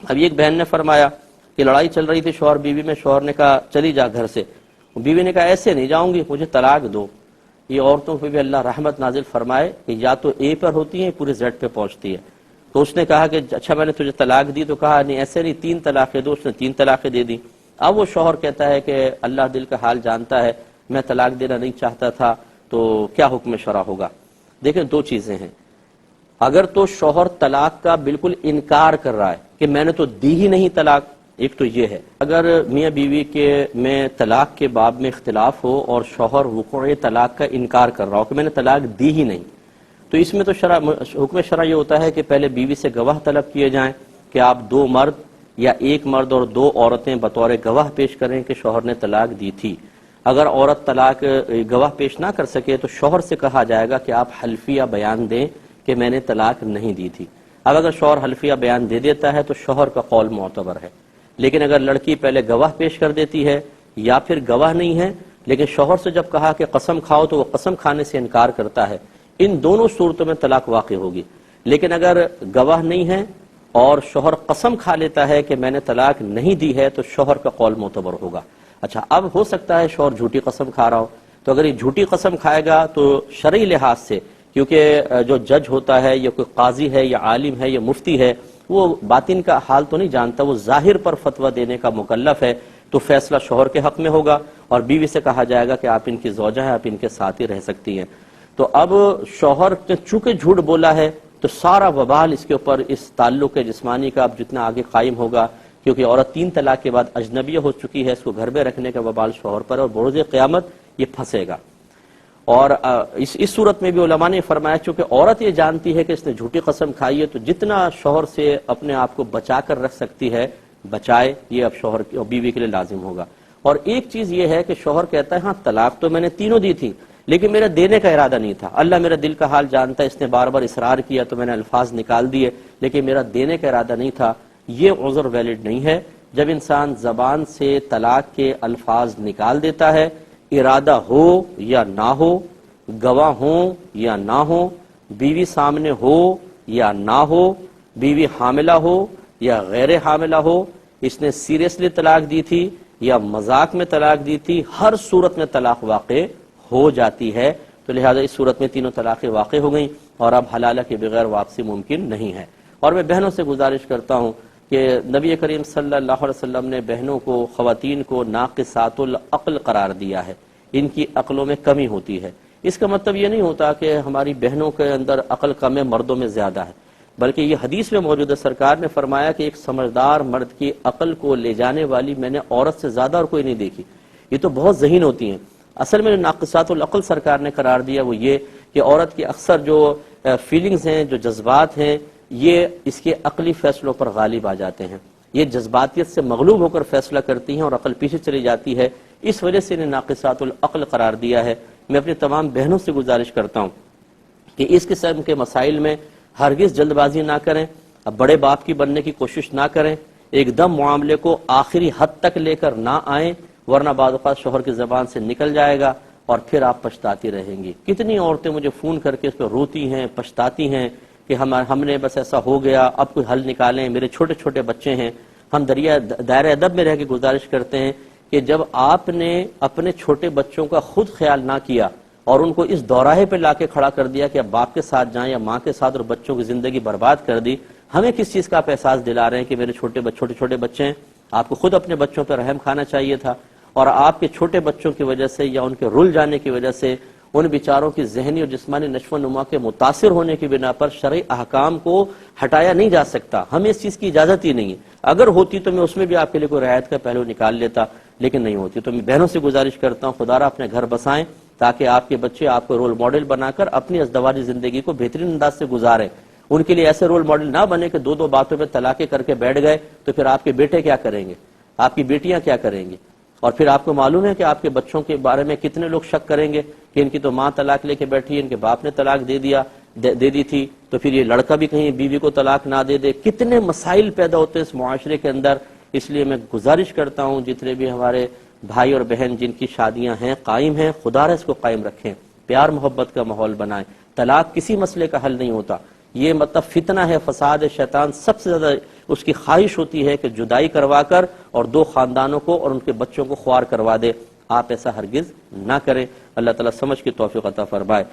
اب ایک بہن نے فرمایا کہ لڑائی چل رہی تھی شوہر بیوی میں، شوہر نے کہا چلی جا گھر سے، بیوی نے کہا ایسے نہیں جاؤں گی، مجھے طلاق دو۔ یہ عورتوں پہ بھی اللہ رحمت نازل فرمائے کہ یا تو اے پر ہوتی ہیں پورے زیڈ پہ پہنچتی ہے۔ تو اس نے کہا کہ اچھا میں نے تجھے طلاق دی، تو کہا نہیں ایسے نہیں، 3 طلاقیں دو، اس نے 3 طلاقیں دے دی۔ اب وہ شوہر کہتا ہے کہ اللہ دل کا حال جانتا ہے، میں طلاق دینا نہیں چاہتا تھا، تو کیا حکم شرع ہوگا؟ دیکھیں 2 چیزیں ہیں، اگر تو شوہر طلاق کا بالکل انکار کر رہا ہے کہ میں نے تو دی ہی نہیں طلاق، ایک تو یہ ہے۔ اگر میاں بیوی کے میں طلاق کے باب میں اختلاف ہو اور شوہر وقوع طلاق کا انکار کر رہا ہو کہ میں نے طلاق دی ہی نہیں، تو اس میں تو حکم شرع یہ ہوتا ہے کہ پہلے بیوی سے گواہ طلب کیے جائیں کہ آپ 2 مرد یا 1 مرد اور 2 عورتیں بطور گواہ پیش کریں کہ شوہر نے طلاق دی تھی۔ اگر عورت طلاق گواہ پیش نہ کر سکے تو شوہر سے کہا جائے گا کہ آپ حلفیہ بیان دیں کہ میں نے طلاق نہیں دی تھی۔ اب اگر شوہر حلفیہ بیان دے دیتا ہے تو شوہر کا قول معتبر ہے، لیکن اگر لڑکی پہلے گواہ پیش کر دیتی ہے یا پھر گواہ نہیں ہے لیکن شوہر سے جب کہا کہ قسم کھاؤ تو وہ قسم کھانے سے انکار کرتا ہے، ان دونوں صورتوں میں طلاق واقع ہوگی۔ لیکن اگر گواہ نہیں ہے اور شوہر قسم کھا لیتا ہے کہ میں نے طلاق نہیں دی ہے تو شوہر کا قول معتبر ہوگا۔ اچھا اب ہو سکتا ہے شوہر جھوٹی قسم کھا رہا ہو، تو اگر یہ جھوٹی قسم کھائے گا تو شرعی لحاظ سے، کیونکہ جو جج ہوتا ہے یا کوئی قاضی ہے یا عالم ہے یا مفتی ہے، وہ باطن کا حال تو نہیں جانتا، وہ ظاہر پر فتویٰ دینے کا مکلف ہے، تو فیصلہ شوہر کے حق میں ہوگا اور بیوی سے کہا جائے گا کہ آپ ان کی زوجہ ہیں، آپ ان کے ساتھ ہی رہ سکتی ہیں۔ تو اب شوہر نے چونکہ جھوٹ بولا ہے تو سارا وبال اس کے اوپر، اس تعلق جسمانی کا اب جتنا آگے قائم ہوگا، کیونکہ عورت 3 طلاق کے بعد اجنبیہ ہو چکی ہے، اس کو گھر میں رکھنے کا وبال شوہر پر ہے اور بروز قیامت یہ پھنسے گا۔ اور اس صورت میں بھی علماء نے فرمایا چونکہ عورت یہ جانتی ہے کہ اس نے جھوٹی قسم کھائی ہے تو جتنا شوہر سے اپنے آپ کو بچا کر رکھ سکتی ہے بچائے، یہ اب شوہر اور بیوی کے لیے لازم ہوگا۔ اور ایک چیز یہ ہے کہ شوہر کہتا ہے ہاں طلاق تو میں نے تینوں دی تھی لیکن میرا دینے کا ارادہ نہیں تھا، اللہ میرا دل کا حال جانتا ہے، اس نے بار بار اصرار کیا تو میں نے الفاظ نکال دیے لیکن میرا دینے کا ارادہ نہیں تھا۔ یہ عذر ویلڈ نہیں ہے۔ جب انسان زبان سے طلاق کے الفاظ نکال دیتا ہے، ارادہ ہو یا نہ ہو، گواہ ہوں یا نہ ہو، بیوی سامنے ہو یا نہ ہو، بیوی حاملہ ہو یا غیر حاملہ ہو، اس نے سیریسلی طلاق دی تھی یا مذاق میں طلاق دی تھی، ہر صورت میں طلاق واقع ہو جاتی ہے۔ تو لہذا اس صورت میں تینوں طلاقیں واقع ہو گئیں اور اب حلالہ کے بغیر واپسی ممکن نہیں ہے۔ اور میں بہنوں سے گزارش کرتا ہوں کہ نبی کریم صلی اللہ علیہ وسلم نے بہنوں کو، خواتین کو ناقصات العقل قرار دیا ہے، ان کی عقلوں میں کمی ہوتی ہے۔ اس کا مطلب یہ نہیں ہوتا کہ ہماری بہنوں کے اندر عقل کم ہے، مردوں میں زیادہ ہے، بلکہ یہ حدیث میں موجود ہے، سرکار نے فرمایا کہ ایک سمجھدار مرد کی عقل کو لے جانے والی میں نے عورت سے زیادہ اور کوئی نہیں دیکھی۔ یہ تو بہت ذہین ہوتی ہیں۔ اصل میں ناقصات العقل سرکار نے قرار دیا وہ یہ کہ عورت کی اکثر جو فیلنگز ہیں، جو جذبات ہیں، یہ اس کے عقلی فیصلوں پر غالب آ جاتے ہیں، یہ جذباتیت سے مغلوب ہو کر فیصلہ کرتی ہیں اور عقل پیچھے چلی جاتی ہے، اس وجہ سے انہیں ناقصات العقل قرار دیا ہے۔ میں اپنی تمام بہنوں سے گزارش کرتا ہوں کہ اس قسم کے مسائل میں ہرگز جلد بازی نہ کریں، اب بڑے باپ کی بننے کی کوشش نہ کریں، ایک دم معاملے کو آخری حد تک لے کر نہ آئیں، ورنہ بعض اوقات شوہر کی زبان سے نکل جائے گا اور پھر آپ پچھتاتی رہیں گی۔ کتنی عورتیں مجھے فون کر کے اس پہ روتی ہیں، پچھتاتی ہیں کہ ہم نے بس ایسا ہو گیا، اب کوئی حل نکالیں، میرے چھوٹے چھوٹے بچے ہیں۔ ہم دائرہ ادب میں رہ کے گزارش کرتے ہیں کہ جب آپ نے اپنے چھوٹے بچوں کا خود خیال نہ کیا اور ان کو اس دوراہے پہ لا کے کھڑا کر دیا کہ اب باپ کے ساتھ جائیں یا ماں کے ساتھ اور بچوں کی زندگی برباد کر دی، ہمیں کس چیز کا آپ احساس دلا رہے ہیں کہ میرے چھوٹے چھوٹے بچے ہیں؟ آپ کو خود اپنے بچوں پہ رحم کھانا چاہیے تھا، اور آپ کے چھوٹے بچوں کی وجہ سے یا ان کے رل جانے کی وجہ سے ان بیچاروں کی ذہنی اور جسمانی نشو و نما کے متاثر ہونے کی بنا پر شرعی احکام کو ہٹایا نہیں جا سکتا۔ ہمیں اس چیز کی اجازت ہی نہیں ہے، اگر ہوتی تو میں اس میں بھی آپ کے لیے کوئی رعایت کا پہلو نکال لیتا، لیکن نہیں ہوتی۔ تو میں بہنوں سے گزارش کرتا ہوں خدا را اپنے گھر بسائیں تاکہ آپ کے بچے آپ کو رول ماڈل بنا کر اپنی ازدواجی زندگی کو بہترین انداز سے گزاریں۔ ان کے لیے ایسے رول ماڈل نہ بنے کہ 2 باتوں پہ طلاقیں کر کے بیٹھ گئے تو پھر آپ کے بیٹے کیا کریں گے، آپ کی بیٹیاں کیا کریں گی، اور پھر آپ کو معلوم ہے کہ آپ کے بچوں کے بارے میں کتنے لوگ شک کریں گے کہ ان کی تو ماں طلاق لے کے بیٹھی ہے، ان کے باپ نے طلاق دے دی تھی، تو پھر یہ لڑکا بھی کہیں بیوی کو طلاق نہ دے دے۔ کتنے مسائل پیدا ہوتے ہیں اس معاشرے کے اندر۔ اس لیے میں گزارش کرتا ہوں جتنے بھی ہمارے بھائی اور بہن جن کی شادیاں ہیں، قائم ہیں، خدا را اس کو قائم رکھیں، پیار محبت کا ماحول بنائیں۔ طلاق کسی مسئلے کا حل نہیں ہوتا، یہ مطلب فتنہ ہے، فساد ہے، شیطان سب سے زیادہ اس کی خواہش ہوتی ہے کہ جدائی کروا کر اور دو خاندانوں کو اور ان کے بچوں کو خوار کروا دے. آپ ایسا ہرگز نہ کریں. اللہ تعالیٰ سمجھ کی توفیق عطا فرمائے.